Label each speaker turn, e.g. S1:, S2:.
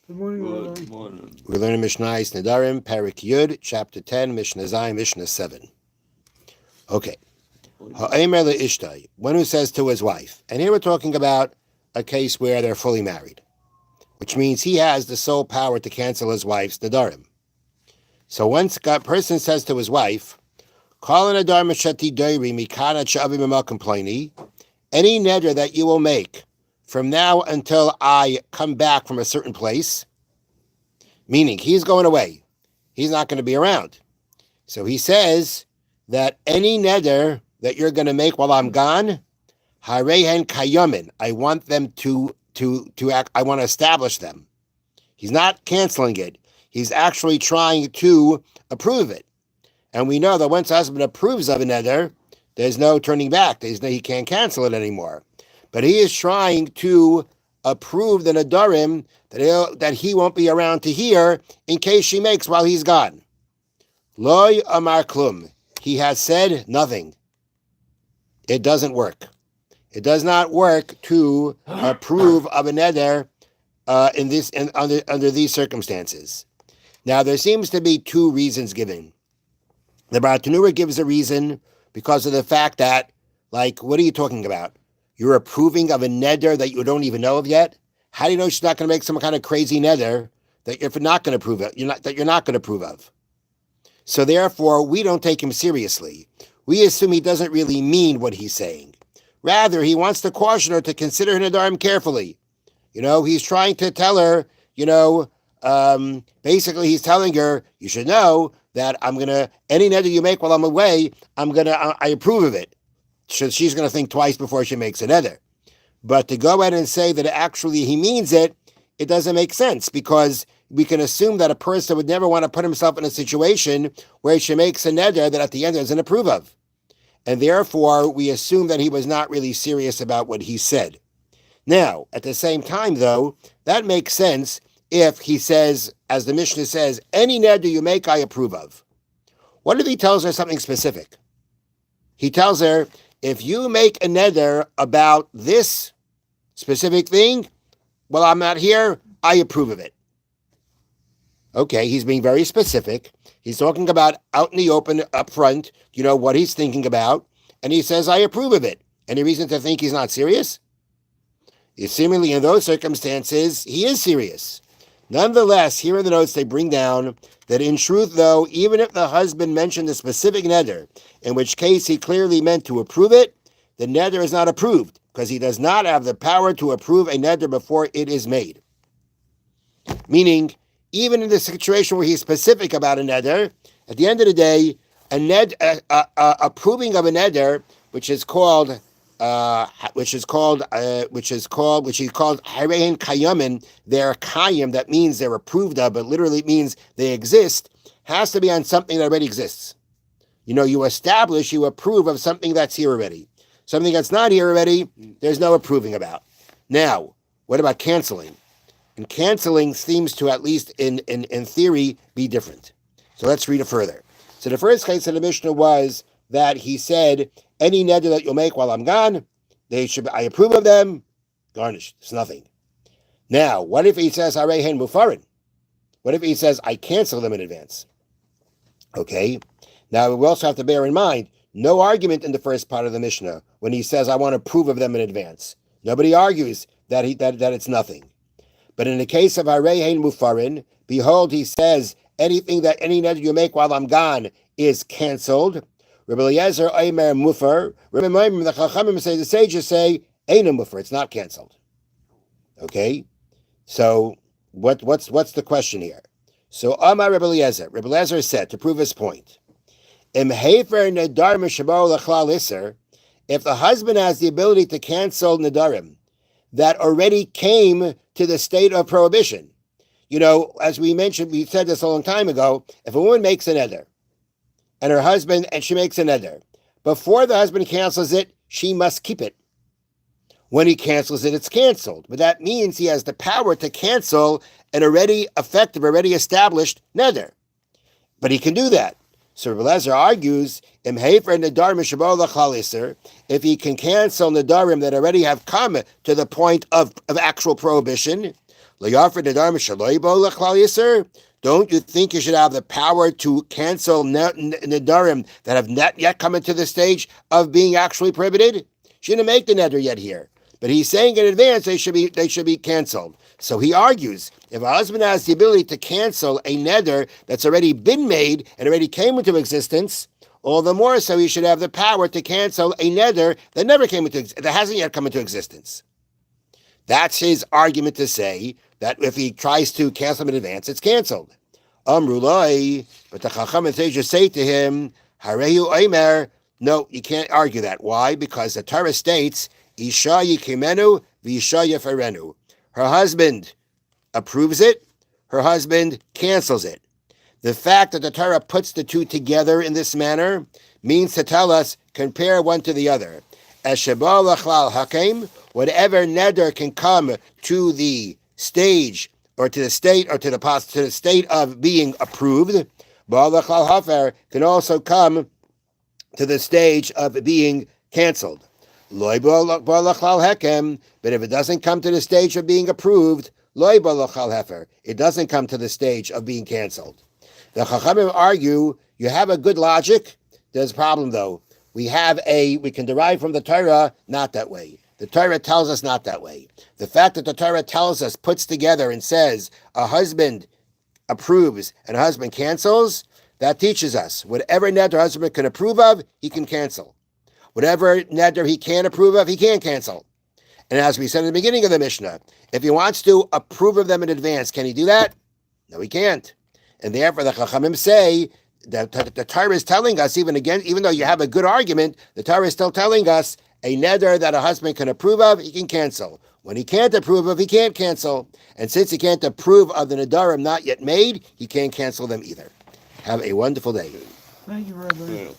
S1: Good morning,
S2: Good
S1: Rabbi.
S2: morning.
S3: We're learning Mishna Nedarim, Parak Yud, chapter 10, Mishna Zayin, Mishna 7. Okay. Ha'emer le'ishtai, one who says to his wife, and here we're talking about a case where they're fully married, which means he has the sole power to cancel his wife's Nedarim. So once a person says to his wife, Kol Nedar Meshati Doiri Mikana Chavi Mima any neder that you will make from now until I come back from a certain place, meaning he's going away. He's not going to be around. So he says that any neder that you're going to make while I'm gone, harehen kayamin, I want them to act, I want to establish them. He's not canceling it. He's actually trying to approve it. And we know that once a husband approves of a neder, there's no turning back. He can't cancel it anymore. But he is trying to approve the Nedarim that he won't be around to hear in case she makes while he's gone. Loy amar klum. He has said nothing. It doesn't work. It does not work to approve of a neder under these circumstances. Now, there seems to be two reasons given. The Bartanura gives a reason because of the fact that, what are you talking about? You're approving of a neder that you don't even know of yet? How do you know she's not going to make some kind of crazy neder that you're not going to approve of? You're not going to approve of. So therefore, we don't take him seriously. We assume he doesn't really mean what he's saying. Rather, he wants to caution her to consider her Nedarim carefully. He's trying to tell her, basically he's telling her, you should know that any neder you make while I'm away, I approve of it. So she's going to think twice before she makes a neder. But to go ahead and say that actually he means it, it doesn't make sense because we can assume that a person would never want to put himself in a situation where she makes a neder that at the end doesn't approve of. And therefore, we assume that he was not really serious about what he said. Now, at the same time, though, that makes sense if he says, as the Mishna says, any neder you make, I approve of. What if he tells her something specific? He tells her, if you make a neder about this specific thing, while I'm not here, I approve of it. Okay, he's being very specific. He's talking about out in the open, up front, what he's thinking about, and he says, I approve of it. Any reason to think he's not serious? Seemingly in those circumstances, he is serious. Nonetheless, here in the notes, they bring down that in truth, though, even if the husband mentioned a specific neder, in which case he clearly meant to approve it, the neder is not approved, because he does not have the power to approve a neder before it is made. Meaning, even in the situation where he's specific about a neder, at the end of the day, approving of a neder, which he called Harein Kayamin, they're Kayim, that means they're approved of, but literally means they exist, has to be on something that already exists. You establish, you approve of something that's here already. Something that's not here already, there's no approving about. Now, what about canceling? And canceling seems to, at least in theory, be different. So let's read it further. So the first case of the Mishnah was that he said, any neder that you'll make while I'm gone, I approve of them, garnished. It's nothing. Now, what if he says, Harehen Mufarin? What if he says, I cancel them in advance? Okay. Now, we also have to bear in mind, no argument in the first part of the Mishnah when he says, I want to approve of them in advance. Nobody argues that it's nothing. But in the case of Harehen Mufarin, behold, he says, any neder you make while I'm gone is canceled. Rabbi Eliezer Omer Mufar. The Chachamim say, the sages say, Eina Mufar, it's not canceled. Okay? So what's the question here? So Amar Rabbi Eliezer said, to prove his point, Im Hefer Nedar Mishabor L'chlal Isser, if the husband has the ability to cancel Nedarim that already came to the state of prohibition. As we mentioned, we said this a long time ago, if a woman makes a neder, and she makes a neder, before the husband cancels it, she must keep it. When he cancels it, it's canceled. But that means he has the power to cancel an already effective, already established neder. But he can do that. So Rabbi Eliezer argues, if he can cancel nedarim that already have come to the point of actual prohibition, Don't you think you should have the power to cancel Nedarim that have not yet come into the stage of being actually prohibited? She didn't make the Neder yet here. But he's saying in advance they should be canceled. So he argues, if a husband has the ability to cancel a neder that's already been made and already came into existence, all the more so he should have the power to cancel a neder that hasn't yet come into existence. That's his argument to say that if he tries to cancel them in advance, it's canceled. Amrulai, but the Chacham and Sage say to him, Harehu Omer, no, you can't argue that. Why? Because the Torah states, Isha yikimenu v'isha yafarenu. Her husband approves it, her husband cancels it. The fact that the Torah puts the two together in this manner means to tell us, compare one to the other. As sheba lachlal hakim, whatever neder can come to the stage or to the state of being approved, ba'al lachlal hafer can also come to the stage of being canceled. But if it doesn't come to the stage of being approved, it doesn't come to the stage of being canceled. The Chachamim argue, you have a good logic. There's a problem though. We can derive from the Torah not that way. The Torah tells us not that way. The fact that the Torah tells us, puts together and says a husband approves and a husband cancels, that teaches us whatever neder husband can approve of, he can cancel. Whatever neder he can't approve of, he can't cancel. And as we said in the beginning of the Mishnah, if he wants to approve of them in advance, can he do that? No, he can't. And therefore the Chachamim say that the Torah is telling us, even though you have a good argument, the Torah is still telling us a neder that a husband can approve of, he can cancel. When he can't approve of, he can't cancel. And since he can't approve of the nedarim not yet made, he can't cancel them either. Have a wonderful day.
S1: Thank you, Rabbi.